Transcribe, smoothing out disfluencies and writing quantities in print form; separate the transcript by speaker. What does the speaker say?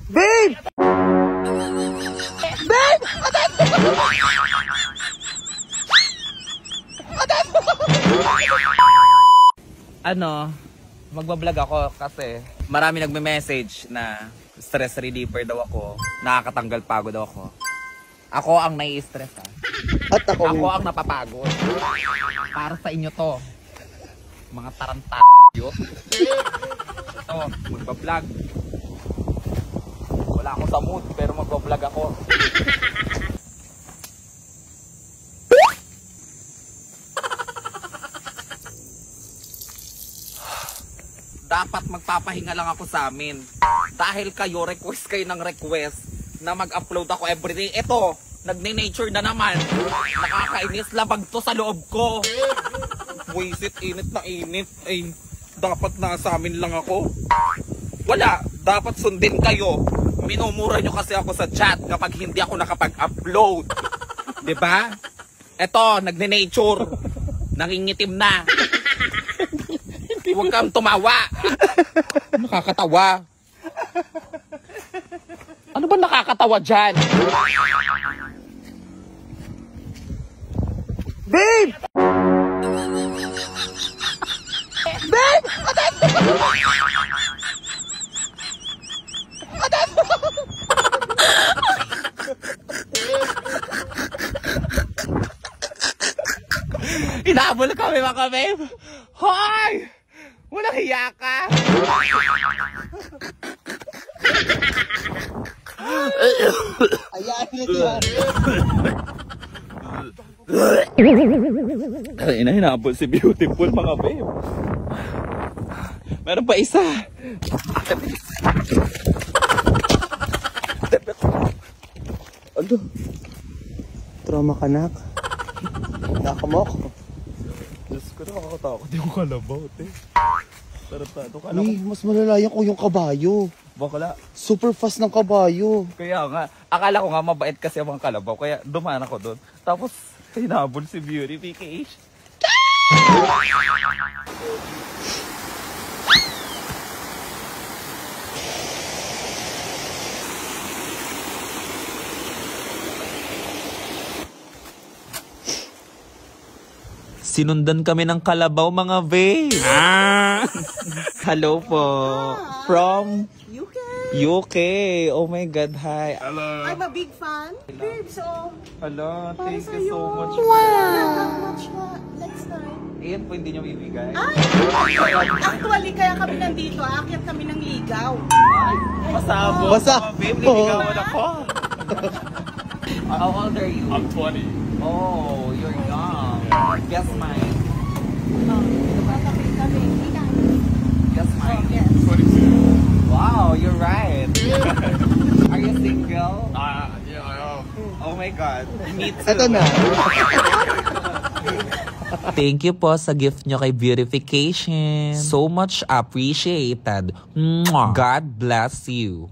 Speaker 1: Babe! Babe!
Speaker 2: Ano, magbablog ako kasi marami nagme-message na stress reliever daw ako, nakakatanggal pagod daw ako. Ako ang nai-stress ha.
Speaker 1: At ako
Speaker 2: ang napapagod. Para sa inyo to. Mga taranta yo. Ito, magbablog. Wala ako sa mood pero magbablog ako. Dapat magpapahinga lang ako sa amin. Dahil kayo, request kayo ng request na mag-upload ako everyday. Ito, nagne-nature na naman. Nakakainis, labag to sa loob ko. Buisit, init na init. Ay, dapat nasa amin lang ako. Wala, dapat sundin kayo. Minumura nyo kasi ako sa chat kapag hindi ako nakapag-upload. Diba? Ito, nagne-nature. Nangingitim na. Huwag kang tumawa. Nakakatawa. Ano ba nakakatawa dyan?
Speaker 1: Babe! Babe!
Speaker 2: Inahabol kami mga babe. Hoy! Walang hiya ka.
Speaker 1: Ayan, yan.
Speaker 2: Ay, hinahabol si Beautiful mga babe. Meron pa isa.
Speaker 1: Ano? Trauma ka, nak? Nakamok?
Speaker 2: Diyos ko, nakakatakot yung kalabaw, te. Tarantado ka.
Speaker 1: Uy, mas malala yan kung yung kabayo.
Speaker 2: Bakla.
Speaker 1: Super fast ng kabayo.
Speaker 2: Kaya nga, akala ko nga mabait kasi ang mga kalabaw. Kaya dumaan ako doon. Tapos, hinahabol si Beauty PKH. Sinundan kami ng kalabaw mga babe. Hello po. From UK. Oh my God, hi.
Speaker 3: Hello. I'm a big fan. Babe, so...
Speaker 2: Hello, thank you so much.
Speaker 3: Wow! How much next time?
Speaker 2: Iyan po hindi nyo bibigay.
Speaker 3: Actually, kaya kami nandito. Aakyat kami ng ligaw.
Speaker 2: Pasabog.
Speaker 1: Basa.
Speaker 2: Babe, niligawan ako. How old are you?
Speaker 4: I'm 20.
Speaker 2: Oh, you're young. Guess mine. Guess mine.
Speaker 4: 22.
Speaker 2: Wow, you're right. Are you single?
Speaker 4: Yeah, I am.
Speaker 2: Oh my God. Me too.
Speaker 1: Ito na.
Speaker 2: Thank you po sa gift nyo kay Beautification. So much appreciated. Mwah. God bless you.